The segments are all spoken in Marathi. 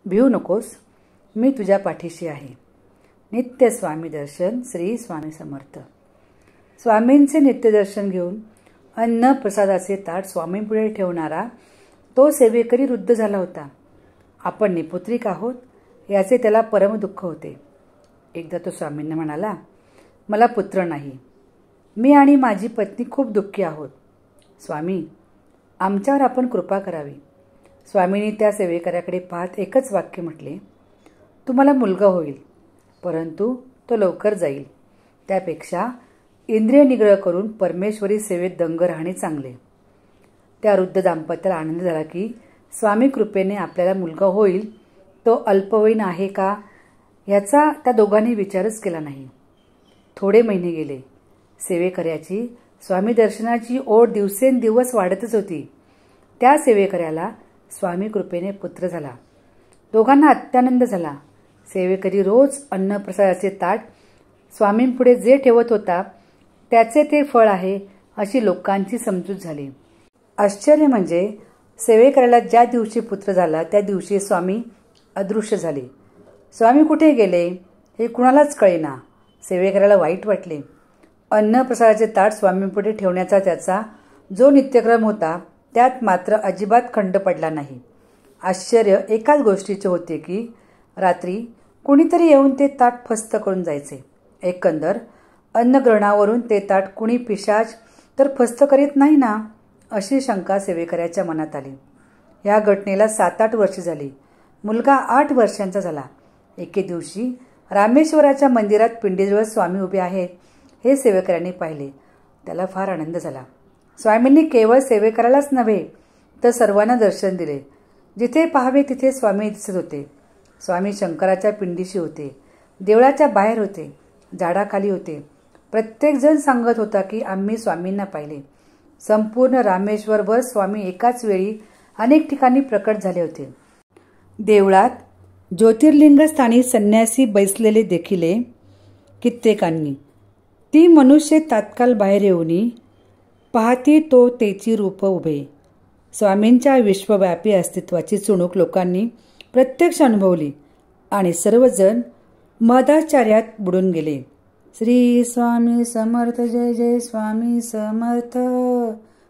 भिवू नकोस, मी तुझ्या पाठीशी आहे. नित्य स्वामी दर्शन. श्री स्वामी समर्थ. स्वामींचे नित्यदर्शन घेऊन अन्न प्रसादाचे ताट स्वामींपुढे ठेवणारा तो सेवेकरी वृद्ध झाला होता. आपण निपुत्रिक आहोत याचे त्याला परम दुःख होते. एकदा तो स्वामींना म्हणाला, मला पुत्र नाही. मी आणि माझी पत्नी खूप दुःखी आहोत. स्वामी, आमच्यावर आपण कृपा करावी. स्वामींनी त्या सेवेकऱ्याकडे पाहत एकच वाक्य म्हटले, तुम्हाला मुलगा होईल, परंतु तो लवकर जाईल. त्यापेक्षा इंद्रिय निग्रह करून परमेश्वरी सेवेत दंग राहणे चांगले. त्या वृद्ध दाम्पत्याला आनंद झाला की स्वामी कृपेने आपल्याला मुलगा होईल. तो अल्पवयीन आहे का याचा त्या दोघांनी विचारच केला नाही. थोडे महिने गेले. सेवेकऱ्याची स्वामी दर्शनाची ओढ दिवसेंदिवस वाढतच होती. त्या सेवेकऱ्याला स्वामी कृपेने पुत्र झाला. दोघांना अत्यानंद झाला. सेवेकरी रोज अन्नप्रसादाचे ताट स्वामींपुढे जे ठेवत होता त्याचे ते फळ आहे अशी लोकांची समजूत झाली. आश्चर्य म्हणजे सेवेकऱ्याला ज्या दिवशी पुत्र झाला त्या दिवशी स्वामी अदृश्य झाले. स्वामी कुठे गेले हे कुणालाच कळेना. सेवेकऱ्याला वाईट वाटले. अन्नप्रसादाचे ताट स्वामींपुढे ठेवण्याचा त्याचा जो नित्यक्रम होता त्यात मात्र अजिबात खंड पडला नाही. आश्चर्य एकाच गोष्टीचे होते की रात्री कुणीतरी येऊन ते ताट फस्त करून जायचे. एकंदर अन्नग्रहणावरून ते ताट कुणी पिशाच तर फस्त करीत नाही ना अशी शंका सेवेकऱ्याच्या मनात आली. या घटनेला 7-8 वर्षे झाली. मुलगा 8 वर्षांचा झाला. एके दिवशी रामेश्वराच्या मंदिरात पिंडीजवळ स्वामी उभे आहेत हे सेवेकऱ्याने पाहिले. त्याला फार आनंद झाला. स्वामींनी केवळ सेवेकऱ्यालाच नव्हे तर सर्वांना दर्शन दिले. जिथे पाहावे तिथे स्वामी दिसत होते. स्वामी शंकराच्या पिंडीशी होते, देवळाच्या बाहेर होते, झाडाखाली होते. प्रत्येकजण सांगत होता की आम्ही स्वामींना पाहिले. संपूर्ण रामेश्वरभर स्वामी एकाच वेळी अनेक ठिकाणी प्रकट झाले होते. देवळात ज्योतिर्लिंग स्थानी संन्यासी बैसलेले देखिले कित्येकांनी. ती मनुष्य तात्काळ बाहेर येऊनी पाहती तो तेची रूप उभे. स्वामींच्या विश्वव्यापी अस्तित्वाची चुणूक लोकांनी प्रत्यक्ष अनुभवली आणि सर्वजण मदाचार्यात बुडून गेले. श्री स्वामी समर्थ. जय जय स्वामी समर्थ.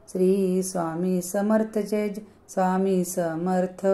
श्री स्वामी समर्थ. जय जय स्वामी समर्थ.